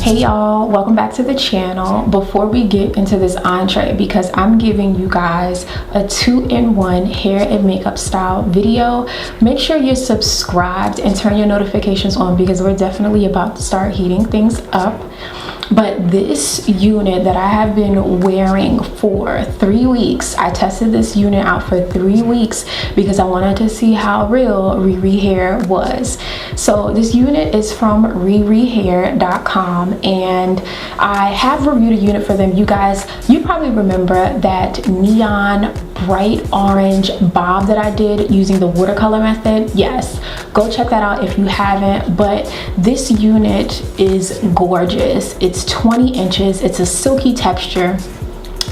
Hey y'all, welcome back to the channel. Before we get into this entree, because I'm giving you guys a 2-in-1 hair and makeup style video, make sure you're subscribed and turn your notifications on because we're definitely about to start heating things up. But this unit that I have been wearing for 3 weeks, I tested this unit out for 3 weeks because I wanted to see how real Ririhair was. So this unit is from Ririhair.com and I have reviewed a unit for them. You guys, you probably remember that neon bright orange bob that I did using the watercolor method. Yes, go check that out if you haven't. But this unit is gorgeous. It's 20 inches. It's a silky texture.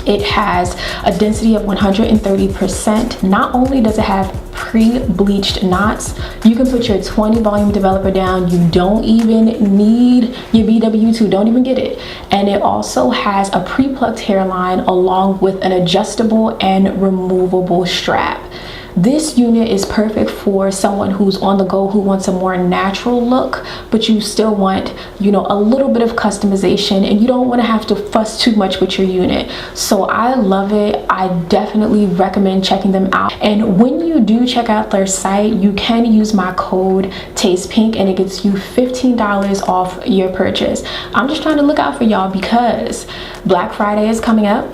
It has a density of 130%. Not only does it have pre-bleached knots, you can put your 20 volume developer down. You don't even need your BW2, don't even get it. And it also has a pre-plucked hairline along with an adjustable and removable strap. This unit is perfect for someone who's on the go, who wants a more natural look, but you still want, you know, a little bit of customization and you don't want to have to fuss too much with your unit. So I love it. I definitely recommend checking them out. And when you do check out their site, you can use my code Tastepink and it gets you $15 off your purchase. I'm just trying to look out for y'all because Black Friday is coming up.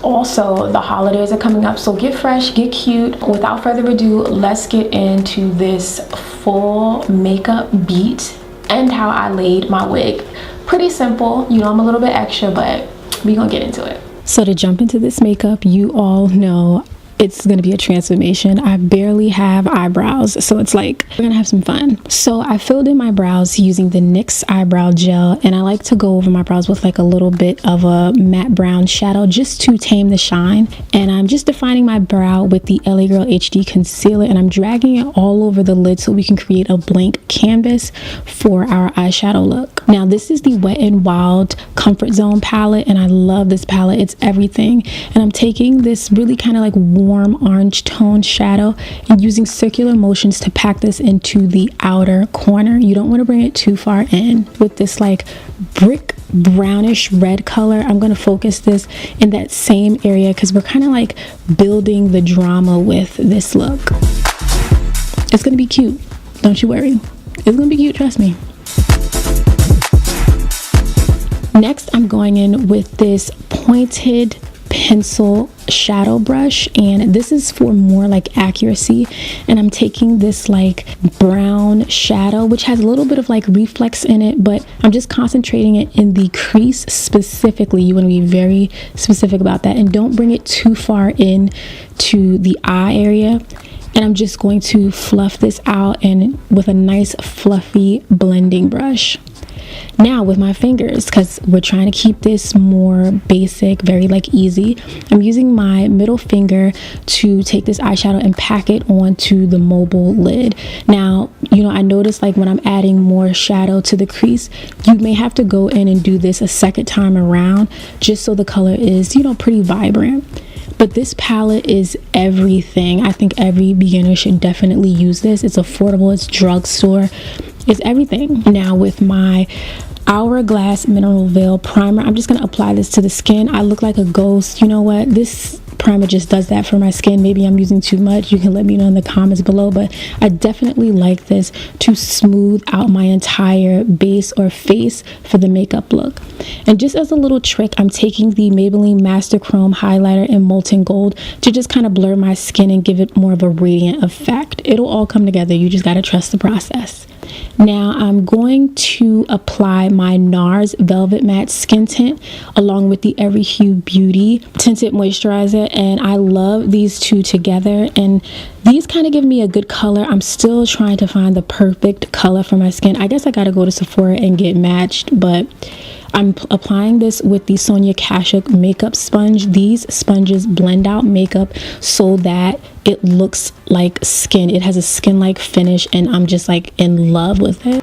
Also, the holidays are coming up, so get fresh, get cute. Without further ado, let's get into this full makeup beat and how I laid my wig. Pretty simple, you know, I'm a little bit extra, but we're gonna get into it. So to jump into this makeup, you all know it's gonna be a transformation. I barely have eyebrows, so it's like we're gonna have some fun. So I filled in my brows using the NYX eyebrow gel, and I like to go over my brows with like a little bit of a matte brown shadow just to tame the shine. And I'm just defining my brow with the LA Girl HD concealer, and I'm dragging it all over the lid so we can create a blank canvas for our eyeshadow look. Now this is the Wet n Wild Comfort Zone palette, and I love this palette. It's everything. And I'm taking this really kind of like warm orange tone shadow and using circular motions to pack this into the outer corner. You don't want to bring it too far in. With this like brick brownish red color, I'm going to focus this in that same area because we're kind of like building the drama with this look. It's going to be cute, don't you worry. It's going to be cute, trust me. Next, I'm going in with this pointed pencil shadow brush, and this is for more like accuracy. And I'm taking this like brown shadow which has a little bit of like reflex in it, but I'm just concentrating it in the crease specifically. You want to be very specific about that and don't bring it too far in to the eye area. And I'm just going to fluff this out and with a nice fluffy blending brush. Now with my fingers, because we're trying to keep this more basic, very like easy, I'm using my middle finger to take this eyeshadow and pack it onto the mobile lid. Now, you know, I noticed like when I'm adding more shadow to the crease, you may have to go in and do this a second time around just so the color is, you know, pretty vibrant. But this palette is everything. I think every beginner should definitely use this. It's affordable, it's drugstore, it's everything. Now with my Hourglass Mineral Veil Primer, I'm just going to apply this to the skin. I look like a ghost. You know what? This primer just does that for my skin. Maybe I'm using too much. You can let me know in the comments below, but I definitely like this to smooth out my entire base or face for the makeup look. And just as a little trick, I'm taking the Maybelline Master Chrome highlighter in Molten Gold to just kind of blur my skin and give it more of a radiant effect. It'll all come together. You just got to trust the process. Now I'm going to apply my NARS Velvet Matte Skin Tint along with the Every Hue Beauty Tinted Moisturizer, and I love these two together, and these kind of give me a good color. I'm still trying to find the perfect color for my skin. I guess I gotta go to Sephora and get matched, but I'm applying this with the Sonia Kashuk makeup sponge. These sponges blend out makeup so that it looks like skin. It has a skin-like finish, and I'm just like in love with it.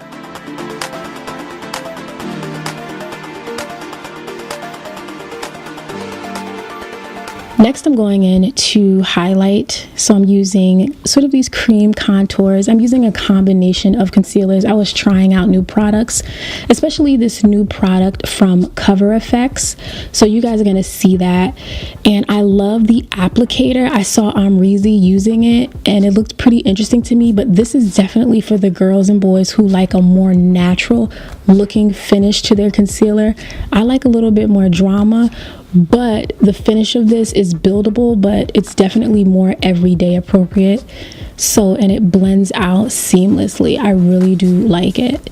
Next, I'm going in to highlight. So I'm using sort of these cream contours. I'm using a combination of concealers. I was trying out new products, especially this new product from Cover Effects. So you guys are going to see that. And I love the applicator. I saw Amrezy using it and it looked pretty interesting to me, but this is definitely for the girls and boys who like a more natural looking finish to their concealer. I like a little bit more drama, but the finish of this is buildable, but it's definitely more everyday appropriate. So, and it blends out seamlessly. I really do like it.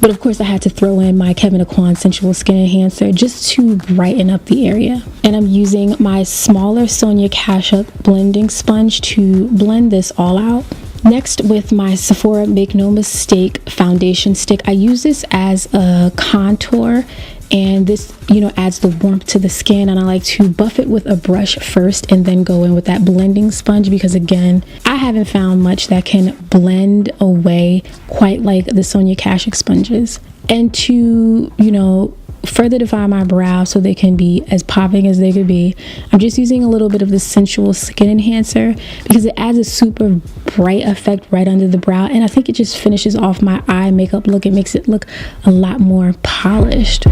But of course I had to throw in my Kevyn Aucoin Sensual Skin Enhancer just to brighten up the area. And I'm using my smaller Sonia Kashuk blending sponge to blend this all out. Next, with my Sephora Make No Mistake foundation stick, I use this as a contour, and this, you know, adds the warmth to the skin, and I like to buff it with a brush first and then go in with that blending sponge, because again, I haven't found much that can blend away quite like the Sonia Kashuk sponges. And to, you know, further define my brows so they can be as popping as they could be, I'm just using a little bit of the Sensual Skin Enhancer because it adds a super bright effect right under the brow, and I think it just finishes off my eye makeup look. It makes it look a lot more polished.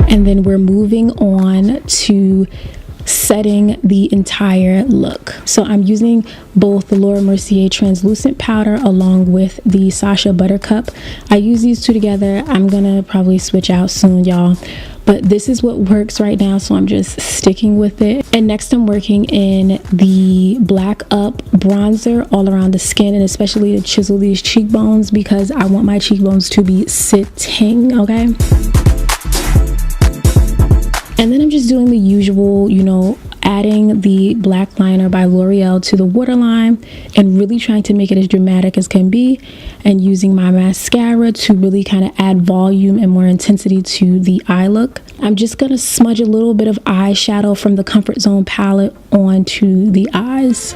And then we're moving on to setting the entire look. So I'm using both the Laura Mercier translucent powder along with the Sacha Buttercup. I use these two together. I'm gonna probably switch out soon, y'all, but this is what works right now, so I'm just sticking with it. And next I'm working in the Black Up bronzer all around the skin, and especially to chisel these cheekbones because I want my cheekbones to be sitting, okay? And then I'm just doing the usual, you know, adding the black liner by L'Oreal to the waterline and really trying to make it as dramatic as can be, and using my mascara to really kind of add volume and more intensity to the eye look. I'm just going to smudge a little bit of eyeshadow from the Comfort Zone palette onto the eyes.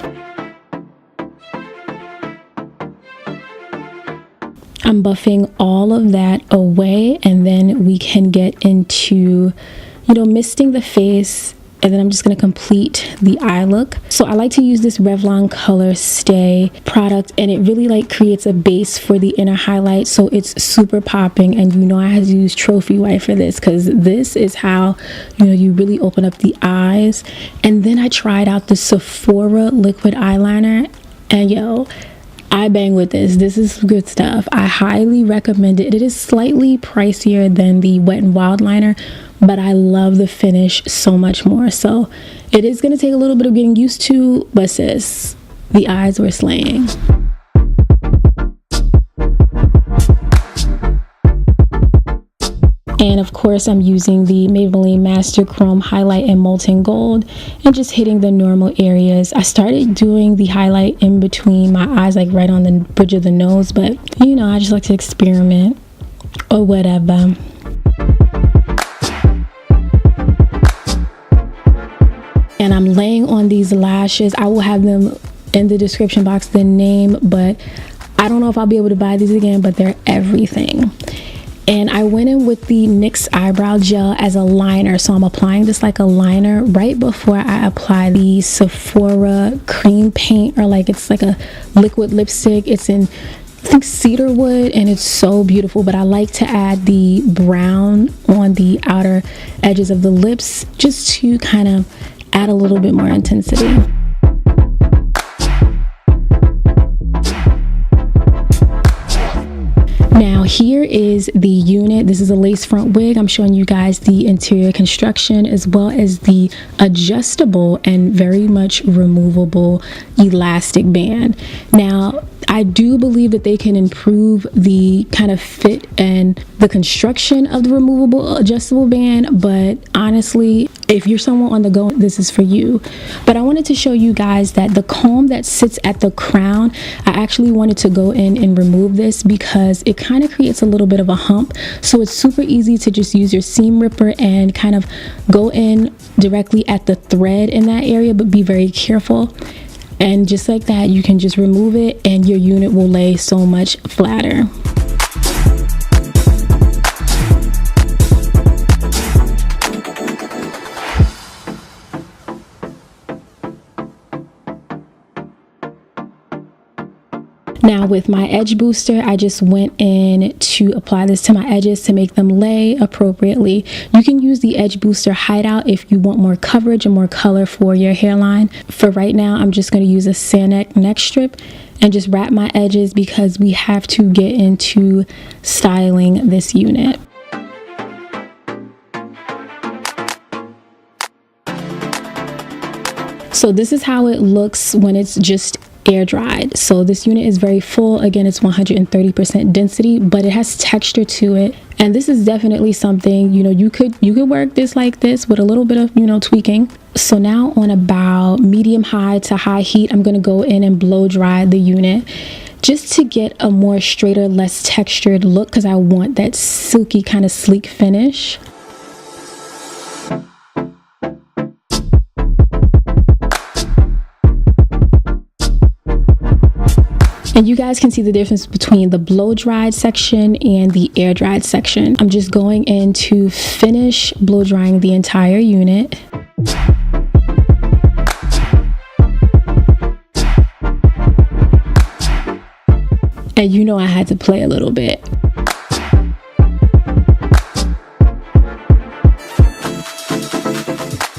I'm buffing all of that away, and then we can get into, you know, misting the face, and then I'm just going to complete the eye look. So I like to use this Revlon Color Stay product, and it really like creates a base for the inner highlight, so it's super popping. And you know I had to use Trophy White for this because this is how, you know, you really open up the eyes. And then I tried out the Sephora liquid eyeliner, and yo, I bang with this. This is good stuff. I highly recommend it. It is slightly pricier than the Wet n Wild liner, but I love the finish so much more. So it is going to take a little bit of getting used to, but sis, the eyes were slaying. And of course, I'm using the Maybelline Master Chrome Highlight in Molten Gold and just hitting the normal areas. I started doing the highlight in between my eyes, like right on the bridge of the nose, but you know, I just like to experiment or whatever. And I'm laying on these lashes. I will have them in the description box, the name, but I don't know if I'll be able to buy these again, but they're everything. And I went in with the NYX eyebrow gel as a liner, so I'm applying this like a liner right before I apply the Sephora cream paint, or like it's like a liquid lipstick. It's in, I think, cedarwood, and it's so beautiful. But I like to add the brown on the outer edges of the lips just to kind of add a little bit more intensity. Now here is the unit. This is a lace front wig. I'm showing you guys the interior construction as well as the adjustable and very much removable elastic band. Now I do believe that they can improve the kind of fit and the construction of the removable adjustable band, but honestly, if you're someone on the go, this is for you. But I wanted to show you guys that the comb that sits at the crown, I actually wanted to go in and remove this because it kind of creates a little bit of a hump. So it's super easy to just use your seam ripper and kind of go in directly at the thread in that area, but be very careful. And just like that, you can just remove it and your unit will lay so much flatter. Now with my edge booster, I just went in to apply this to my edges to make them lay appropriately. You can use the edge booster hideout if you want more coverage and more color for your hairline. For right now, I'm just going to use a sand neck strip and just wrap my edges because we have to get into styling this unit. So this is how it looks when it's just air dried. So this unit is very full. Again, it's 130% density, but it has texture to it. And this is definitely something, you know, you could work this like this with a little bit of, you know, tweaking. So now on about medium high to high heat, I'm going to go in and blow dry the unit just to get a more straighter, less textured look because I want that silky kind of sleek finish. And you guys can see the difference between the blow dried section and the air dried section. I'm just going in to finish blow drying the entire unit. And you know I had to play a little bit.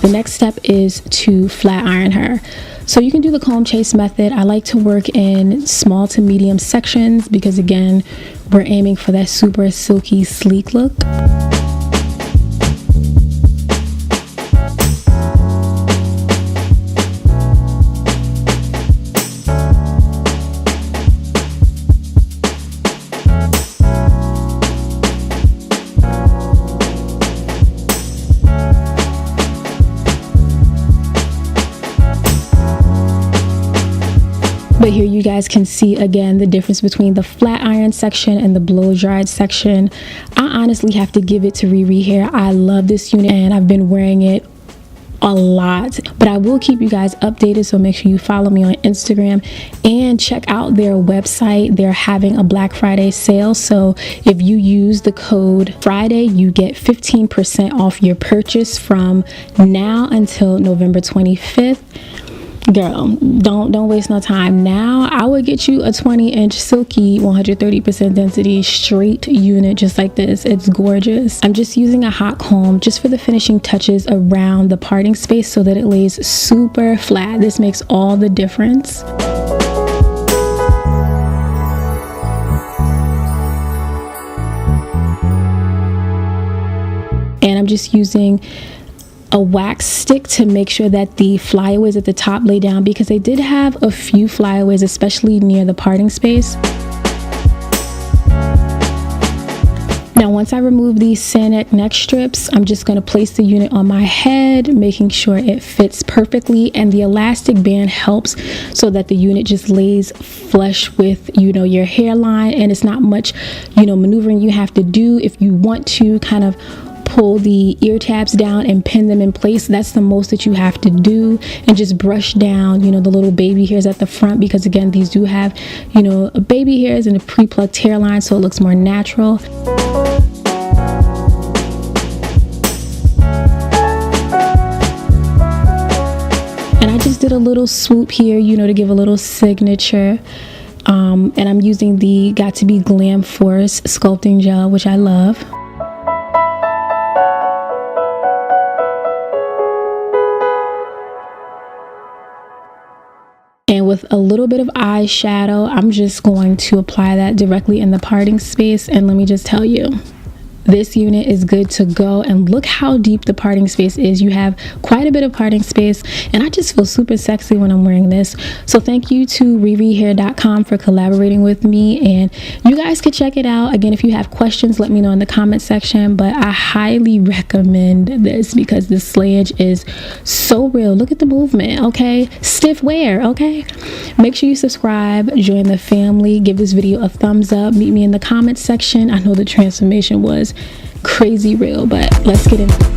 The next step is to flat iron her. So you can do the comb chase method. I like to work in small to medium sections because again, we're aiming for that super silky sleek look. But here you guys can see again the difference between the flat iron section and the blow dried section. I honestly have to give it to Ririhair. I love this unit and I've been wearing it a lot, but I will keep you guys updated, so make sure you follow me on Instagram and check out their website. They're having a Black Friday sale, so if you use the code Friday, you get 15% off your purchase from now until November 25th. Girl, don't waste no time. Now I would get you a 20-inch silky 130% density straight unit just like this. It's gorgeous. I'm just using a hot comb just for the finishing touches around the parting space so that it lays super flat. This makes all the difference. And I'm just using a wax stick to make sure that the flyaways at the top lay down because they did have a few flyaways, especially near the parting space. Now once I remove these sand neck strips, I'm just going to place the unit on my head, making sure it fits perfectly, and the elastic band helps so that the unit just lays flush with, you know, your hairline, and it's not much, you know, maneuvering you have to do. If you want to kind of pull the ear tabs down and pin them in place, that's the most that you have to do, and just brush down, you know, the little baby hairs at the front because again, these do have, you know, baby hairs and a pre-plucked hairline, so it looks more natural. And I just did a little swoop here, you know, to give a little signature. And I'm using the Got To Be Glam Force sculpting gel, which I love. And with a little bit of eyeshadow, I'm just going to apply that directly in the parting space. And let me just tell you, this unit is good to go. And look how deep the parting space is. You have quite a bit of parting space, and I just feel super sexy when I'm wearing this. So thank you to Ririhair.com for collaborating with me, and you guys could check it out. Again, if you have questions, let me know in the comment section, but I highly recommend this because the slayage is so real. Look at the movement, okay? Stiff wear, okay? Make sure you subscribe, join the family, give this video a thumbs up, meet me in the comment section. I know the transformation was crazy real, but let's get into it.